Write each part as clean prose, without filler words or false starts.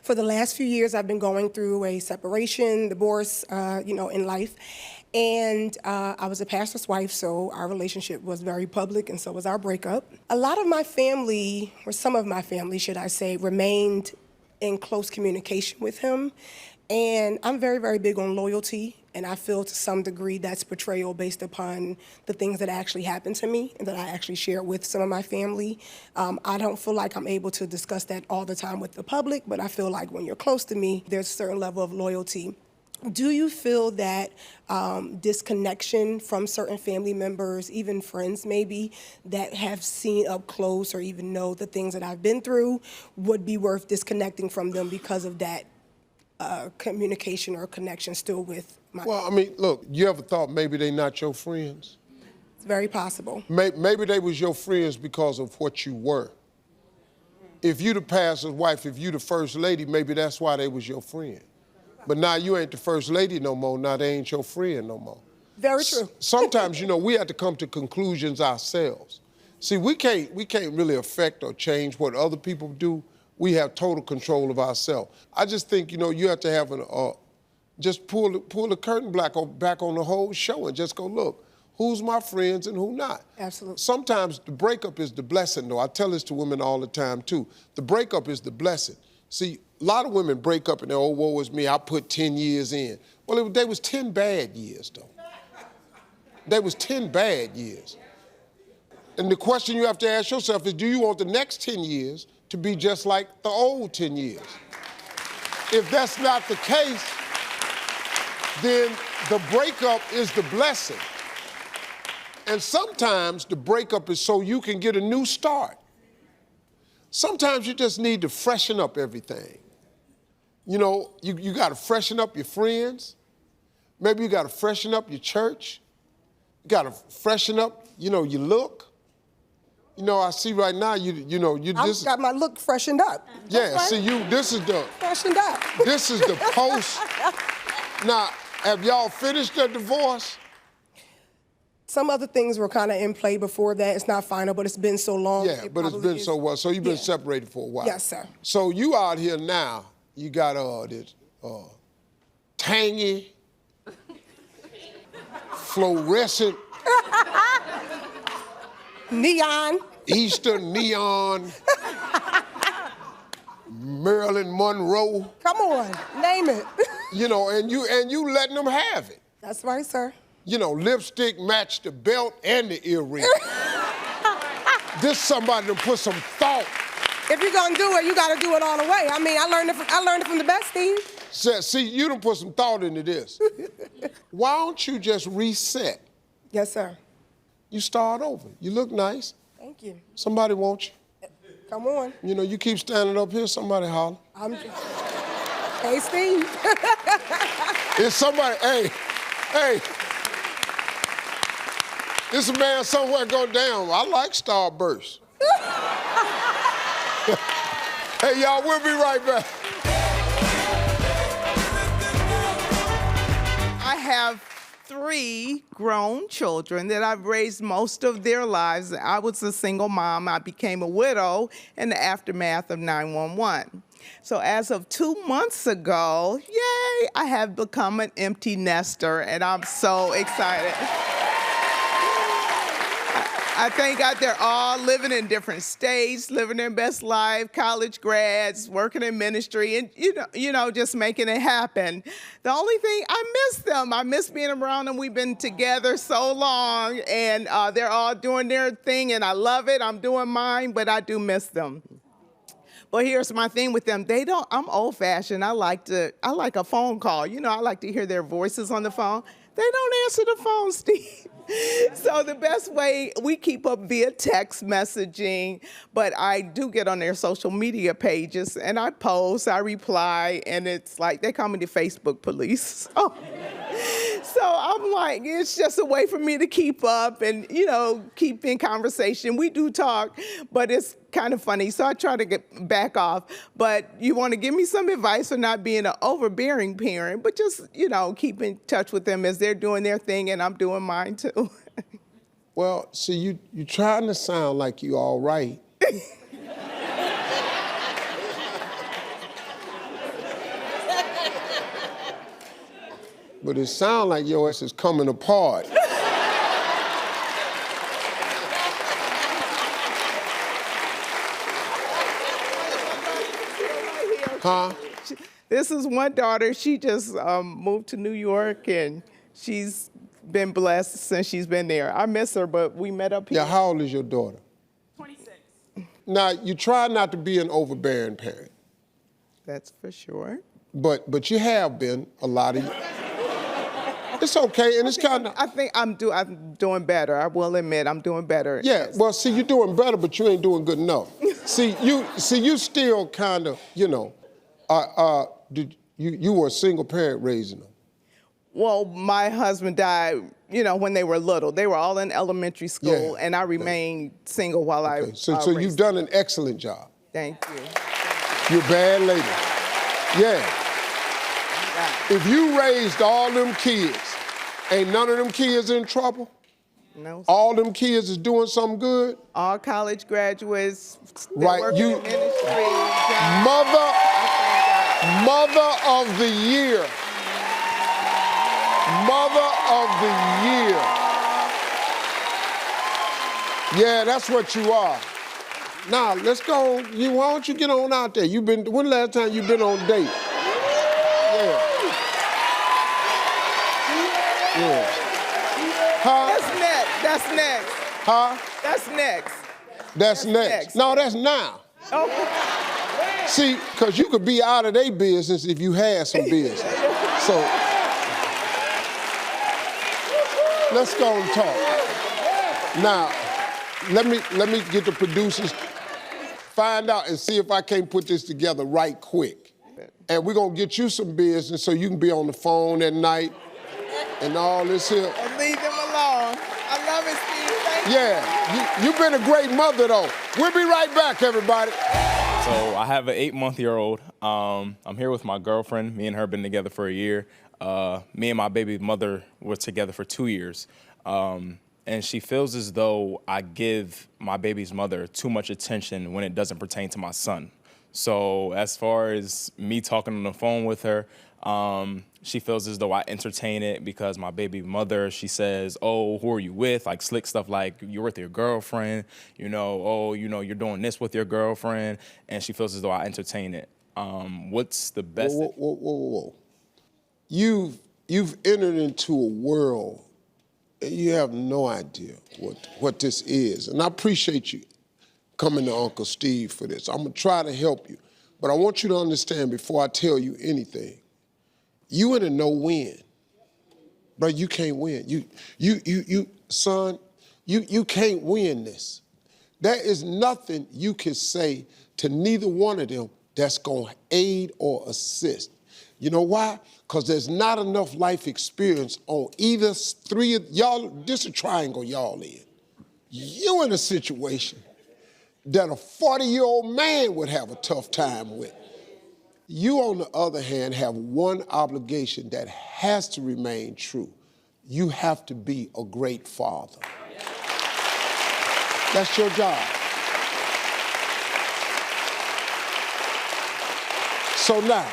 For the last few years, I've been going through a separation, divorce, in life. And I was a pastor's wife, so our relationship was very public, and so was our breakup. A lot of my family, or some of my family, should I say, remained in close communication with him. And I'm very, very big on loyalty, and I feel to some degree that's betrayal based upon the things that actually happened to me and that I actually share with some of my family. I don't feel like I'm able to discuss that all the time with the public, but I feel like when you're close to me, there's a certain level of loyalty. Do you feel that disconnection from certain family members, even friends maybe, that have seen up close or even know the things that I've been through would be worth disconnecting from them because of that communication or connection still with my... Well, I mean, look, you ever thought maybe they not your friends? It's very possible. Maybe they was your friends because of what you were. If you the pastor's wife, if you the first lady, maybe that's why they was your friend. But now you ain't the first lady no more, now they ain't your friend no more. Very true. Sometimes, we have to come to conclusions ourselves. See, we can't really affect or change what other people do. We have total control of ourselves. I just think, you have to have just pull the curtain back on the whole show and just go, look, who's my friends and who not? Absolutely. Sometimes the breakup is the blessing, though. I tell this to women all the time, too. The breakup is the blessing. See, a lot of women break up and they're, oh, woe is me, I put 10 years in. Well, they was 10 bad years, though. They was 10 bad years. And the question you have to ask yourself is, do you want the next 10 years to be just like the old 10 years? If that's not the case, then the breakup is the blessing. And sometimes the breakup is so you can get a new start. Sometimes you just need to freshen up everything. You got to freshen up your friends. Maybe you got to freshen up your church. You got to freshen up, your look. I see right now, I've got my look freshened up. Yeah, see, this is the... Freshened up. This is the post. Now, have y'all finished the divorce? Some other things were kind of in play before that. It's not final, but it's been so long. Yeah, but it's been so well. So you've been separated for a while. Yes, sir. So you out here now, you got this tangy, fluorescent, neon, Easter neon, Marilyn Monroe. Come on, name it. And you letting them have it. That's right, sir. Lipstick matched the belt and the earring. This somebody to put some thought. If you're gonna do it, you gotta do it all the way. I mean, I learned it from the best, Steve. See, you done put some thought into this. Why don't you just reset? Yes, sir. You start over. You look nice. Thank you. Somebody wants you. Come on. You keep standing up here, somebody holler. Hey, Steve. It's somebody, hey. This a man somewhere go down. I like Starburst. Hey, y'all, we'll be right back. I have 3 grown children that I've raised most of their lives. I was a single mom. I became a widow in the aftermath of 9/11. So as of 2 months ago, yay, I have become an empty nester, and I'm so excited. I thank God they're all living in different states, living their best life, college grads, working in ministry, and just making it happen. The only thing, I miss them. I miss being around them. We've been together so long, and they're all doing their thing, and I love it. I'm doing mine, but I do miss them. But here's my thing with them. I'm old-fashioned. I like a phone call. I like to hear their voices on the phone. They don't answer the phone, Steve. So the best way, we keep up via text messaging, but I do get on their social media pages, and I post, I reply, and it's like, they call me the Facebook police. So I'm like, it's just a way for me to keep up and, keep in conversation. We do talk, but it's kind of funny, so I try to get back off. But you want to give me some advice for not being an overbearing parent, but just, keep in touch with them as they're doing their thing and I'm doing mine too. Well, see, you trying to sound like you all right. But it sounds like your ass is coming apart. Huh? This is one daughter. She just moved to New York, and she's been blessed since she's been there. I miss her, but we met up here. Yeah, how old is your daughter? 26. Now, you try not to be an overbearing parent. That's for sure. But you have been a lot of. It's okay, and it's kind of. I think I'm doing better. I will admit I'm doing better. Yeah, well, see, you're doing better, but you ain't doing good enough. you still kind of, you know, you were a single parent raising them. Well, my husband died, you know, when they were little. They were all in elementary school, Yeah. and I remained single while I So raised you've done an excellent job. Thank you. You're a bad lady. Yeah. If you raised all them kids, ain't none of them kids in trouble? No. All them kids is doing something good? All college graduates. Right, Working you- in ministry. jobs. Mother of the year. Mother of the year. Yeah, that's what you are. Now, let's go. Why don't you get on out there? When the last time you been on a date? Yeah. Yeah. Huh? That's next. That's next. Huh? That's next. That's next. next. No, that's now. Oh. See, because you could be out of their business if you had some business. So, let's go and talk. Now, let me get the producers, find out and see if I can't put this together right quick. And we're gonna get you some business so you can be on the phone at night and all this here. And leave them alone. I love it, Steve. Thank you. Yeah, you've been a great mother though. We'll be right back, everybody. So I have an 8-month-old. I'm here with my girlfriend. Me and her been together for a year. Me and my baby mother were together for 2 years. And she feels as though I give my baby's mother too much attention when it doesn't pertain to my son. So as far as me talking on the phone with her, she feels as though I entertain it because my baby mother, she says, oh, who are you with? Like slick stuff like, you're with your girlfriend, you know, oh, you know, you're doing this with your girlfriend. And she feels as though I entertain it. What's the best? Whoa. You've entered into a world and you have no idea what this is. And I appreciate you coming to Uncle Steve for this. I'm gonna try to help you. But I want you to understand before I tell you anything, you in a no-win. Bro, you can't win. Son, you can't win this. There is nothing you can say to neither one of them that's gonna aid or assist. You know why? Because there's not enough life experience on either three of y'all. This is a triangle y'all in. You in a situation that a 40-year-old man would have a tough time with. You, on the other hand, have one obligation that has to remain true. You have to be a great father. That's your job. So now,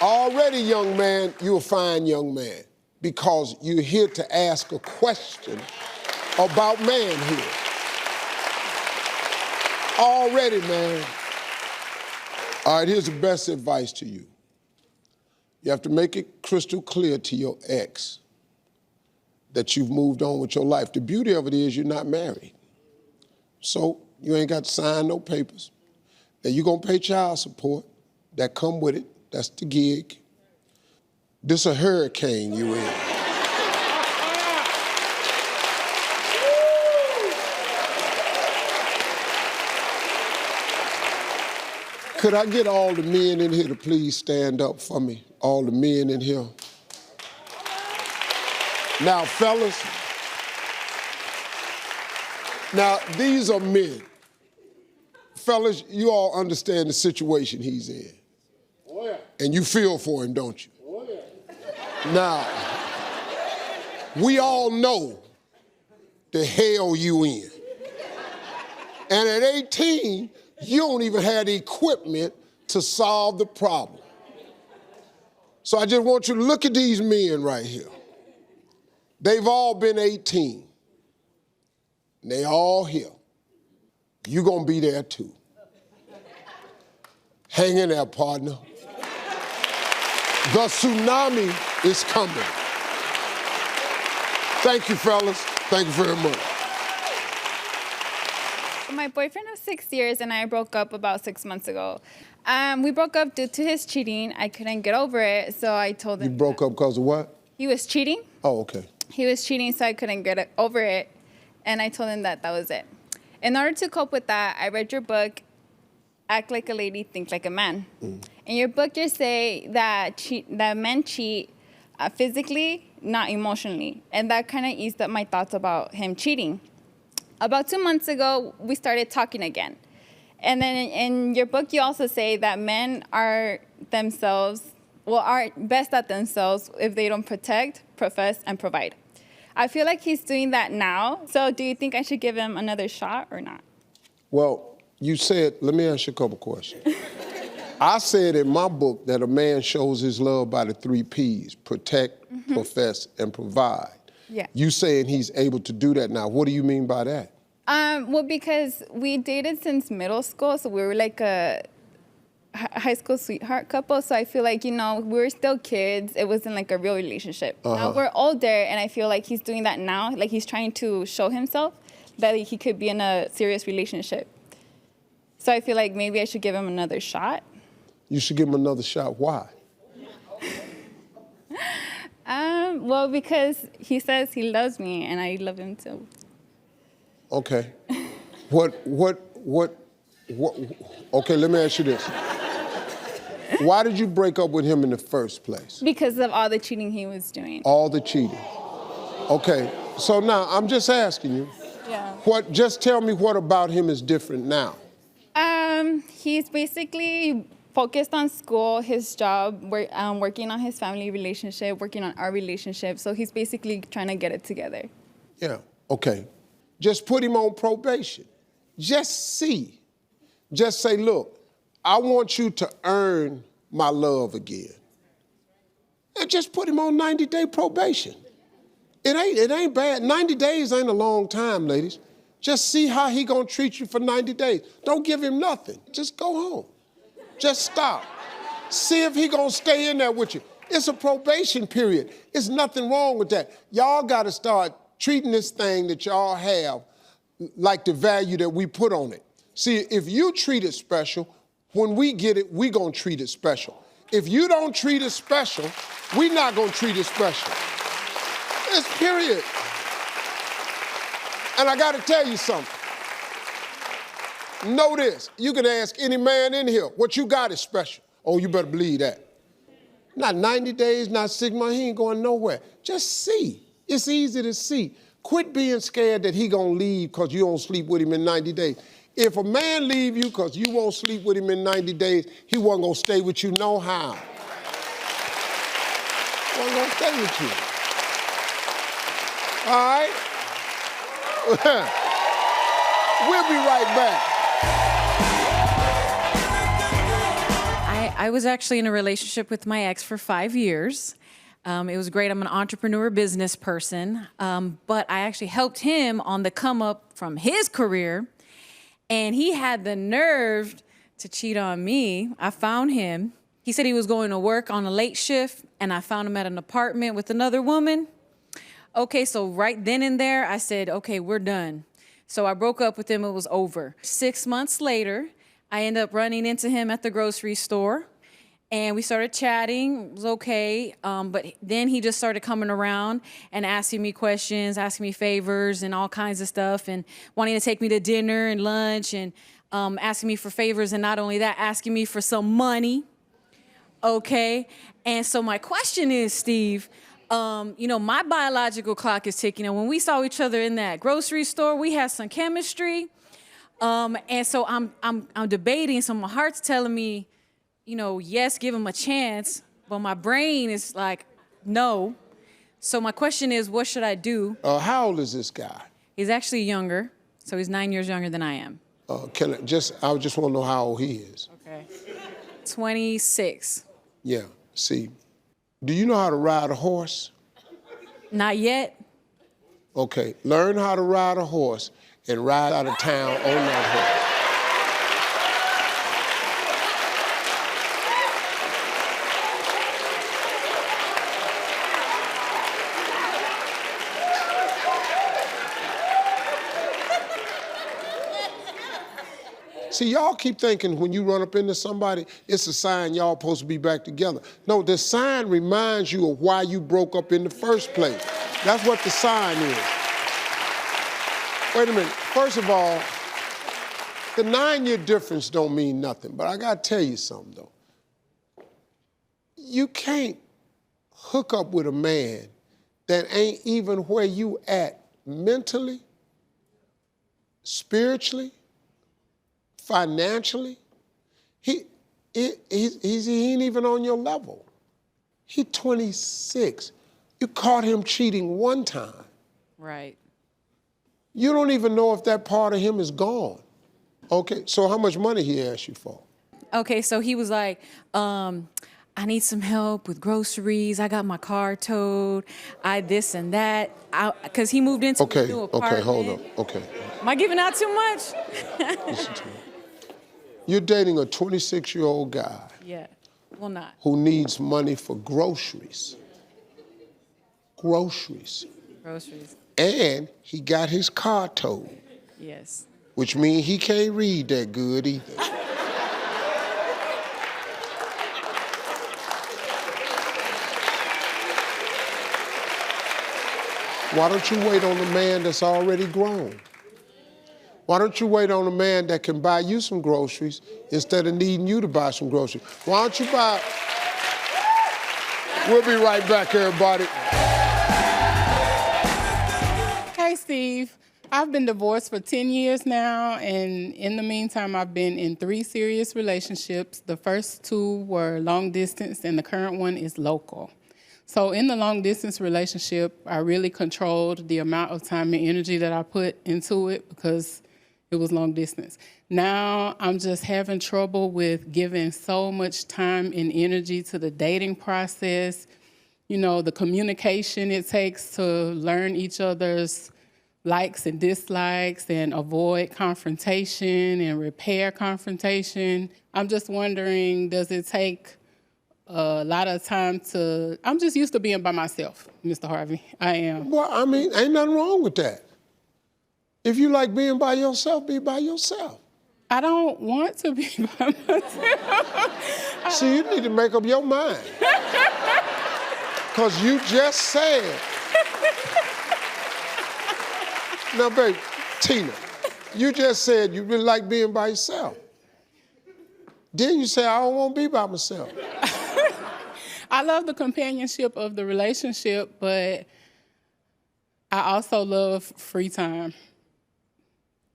already, young man, you're a fine young man because you're here to ask a question about manhood. Already, man. All right, here's the best advice to you. You have to make it crystal clear to your ex that you've moved on with your life. The beauty of it is you're not married. So you ain't got to sign no papers. Now you're gonna pay child support. That come with it. That's the gig. This a hurricane you in. Could I get all the men in here to please stand up for me? All the men in here. Now, fellas, now these are men. Fellas, you all understand the situation he's in. Oh, yeah. And you feel for him, don't you? Oh, yeah. Now, we all know the hell you in. And at 18, you don't even have the equipment to solve the problem. So I just want you to look at these men right here. They've all been 18. And they all here. You gonna be there too. Hang in there, partner. The tsunami is coming. Thank you, fellas. Thank you very much. My boyfriend of 6 years and I broke up about 6 months ago. We broke up due to his cheating. I couldn't get over it, so I told him. You broke up because of what? He was cheating. Oh, okay. He was cheating, so I couldn't get over it. And I told him that was it. In order to cope with that, I read your book, Act Like a Lady, Think Like a Man. In your book, you say that men cheat physically, not emotionally. And that kind of eased up my thoughts about him cheating. About 2 months ago, we started talking again. And then in your book, you also say that men are best at themselves if they don't protect, profess, and provide. I feel like he's doing that now. So do you think I should give him another shot or not? Well, you said, let me ask you a couple questions. I said in my book that a man shows his love by the 3 Ps, protect, profess, and provide. Yeah. You saying he's able to do that now. What do you mean by that? Well, because we dated since middle school, so we were like a high school sweetheart couple. So I feel like, we were still kids. It wasn't like a real relationship. Now we're older, and I feel like he's doing that now. Like he's trying to show himself that he could be in a serious relationship. So I feel like maybe I should give him another shot. You should give him another shot. Why? Well, because he says he loves me, and I love him too. Okay. Okay, let me ask you this. Why did you break up with him in the first place? Because of all the cheating he was doing. All the cheating. Okay, so now I'm just asking you. Yeah. Just tell me what about him is different now? He's basically focused on school, his job, working on his family relationship, working on our relationship. So he's basically trying to get it together. Yeah, okay. Just put him on probation. Just see. Just say, look, I want you to earn my love again. And just put him on 90-day probation. It ain't bad. 90 days ain't a long time, ladies. Just see how he gonna treat you for 90 days. Don't give him nothing. Just go home. Just stop. See if he gonna stay in there with you. It's a probation period. There's nothing wrong with that. Y'all gotta start treating this thing that y'all have like the value that we put on it. See, if you treat it special, when we get it, we gonna treat it special. If you don't treat it special, we not gonna treat it special. It's period. And I gotta tell you something. Know this, you can ask any man in here, what you got is special. Oh, you better believe that. Not 90 days, not 6 months, he ain't going nowhere. Just see, it's easy to see. Quit being scared that he gonna leave because you don't sleep with him in 90 days. If a man leave you because you won't sleep with him in 90 days, he wasn't gonna stay with you no how. He wasn't gonna stay with you. All right? We'll be right back. I was actually in a relationship with my ex for 5 years. It was great. I'm an entrepreneur business person, but I actually helped him on the come up from his career, and he had the nerve to cheat on me. I found him. He said he was going to work on a late shift, and I found him at an apartment with another woman. Okay, so right then and there, I said, okay, we're done. So I broke up with him. It was over. 6 months later, I ended up running into him at the grocery store. And we started chatting, it was okay, but then he just started coming around and asking me questions, asking me favors and all kinds of stuff, and wanting to take me to dinner and lunch, and asking me for favors, and not only that, asking me for some money, okay? And so my question is, Steve, my biological clock is ticking, and when we saw each other in that grocery store, we had some chemistry, and so I'm debating, so my heart's telling me, yes, give him a chance, but my brain is like, no. So my question is, what should I do? How old is this guy? He's actually younger, so he's 9 years younger than I am. I just want to know how old he is. Okay. 26. Yeah, see, Do you know how to ride a horse? Not yet. Okay, learn how to ride a horse and ride out of town on that horse. See, y'all keep thinking when you run up into somebody, it's a sign y'all supposed to be back together. No, the sign reminds you of why you broke up in the first place. That's what the sign is. Wait a minute. First of all, the 9-year difference don't mean nothing, but I gotta tell you something though. You can't hook up with a man that ain't even where you at mentally, spiritually, financially. He ain't even on your level. He 26. You caught him cheating one time. Right. You don't even know if that part of him is gone. Okay, so how much money he asked you for? Okay, so he was like, I need some help with groceries. I got my car towed. I this and that. Because he moved into a new apartment. Okay, hold up. Okay. Am I giving out too much? Listen to me. You're dating a 26-year-old guy. Yeah, well not. Who needs money for groceries. Groceries. Groceries. And he got his car towed. Yes. Which means he can't read that good either. Why don't you wait on a man that's already grown? Why don't you wait on a man that can buy you some groceries instead of needing you to buy some groceries? Why don't you buy... We'll be right back, everybody. Hey, Steve. I've been divorced for 10 years now, and in the meantime, I've been in 3 serious relationships. The first 2 were long distance, and the current one is local. So in the long distance relationship, I really controlled the amount of time and energy that I put into it because it was long distance. Now I'm just having trouble with giving so much time and energy to the dating process, you know, the communication it takes to learn each other's likes and dislikes and avoid confrontation and repair confrontation. I'm just wondering, does it take a lot of time to... I'm just used to being by myself, Mr. Harvey. I am. Well, I mean, ain't nothing wrong with that. If you like being by yourself, be by yourself. I don't want to be by myself. See, you need to make up your mind. Because you just said... Now, babe, Tina, you just said you really like being by yourself. Then you say, I don't want to be by myself. I love the companionship of the relationship, but I also love free time.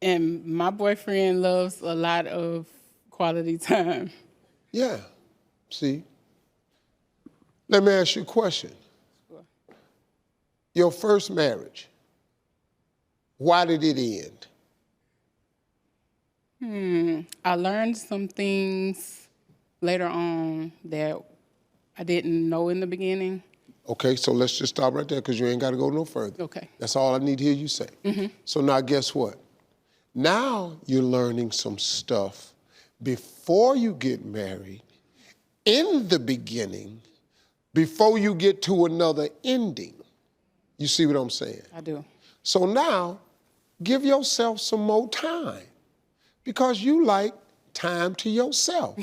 And my boyfriend loves a lot of quality time. Yeah, see? Let me ask you a question. Sure. Your first marriage, why did it end? I learned some things later on that I didn't know in the beginning. Okay, so let's just stop right there because you ain't got to go no further. Okay. That's all I need to hear you say. So now guess what? Now you're learning some stuff before you get married, in the beginning, before you get to another ending. You see what I'm saying? I do. So now, give yourself some more time because you like time to yourself.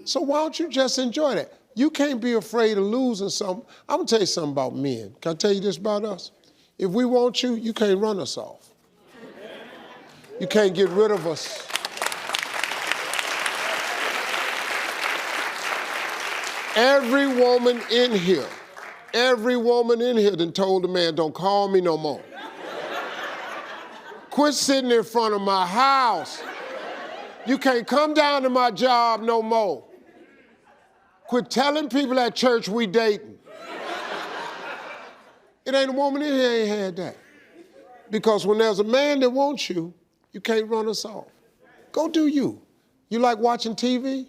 So why don't you just enjoy that? You can't be afraid of losing something. I'm gonna tell you something about men. Can I tell you this about us? If we want you, you can't run us off. You can't get rid of us. Every woman in here done told the man, don't call me no more. Quit sitting in front of my house. You can't come down to my job no more. Quit telling people at church we dating. It ain't a woman in here ain't had that. Because when there's a man that wants you, you can't run us off. Go do you. You like watching TV?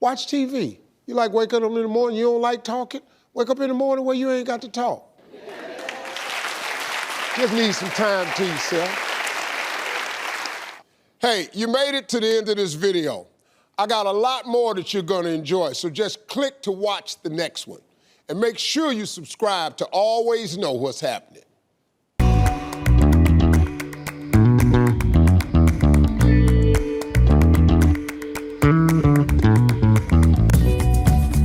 Watch TV. You like waking up in the morning, you don't like talking? Wake up in the morning where you ain't got to talk. Just need some time to yourself. Hey, you made it to the end of this video. I got a lot more that you're gonna enjoy, so just click to watch the next one. And make sure you subscribe to always know what's happening.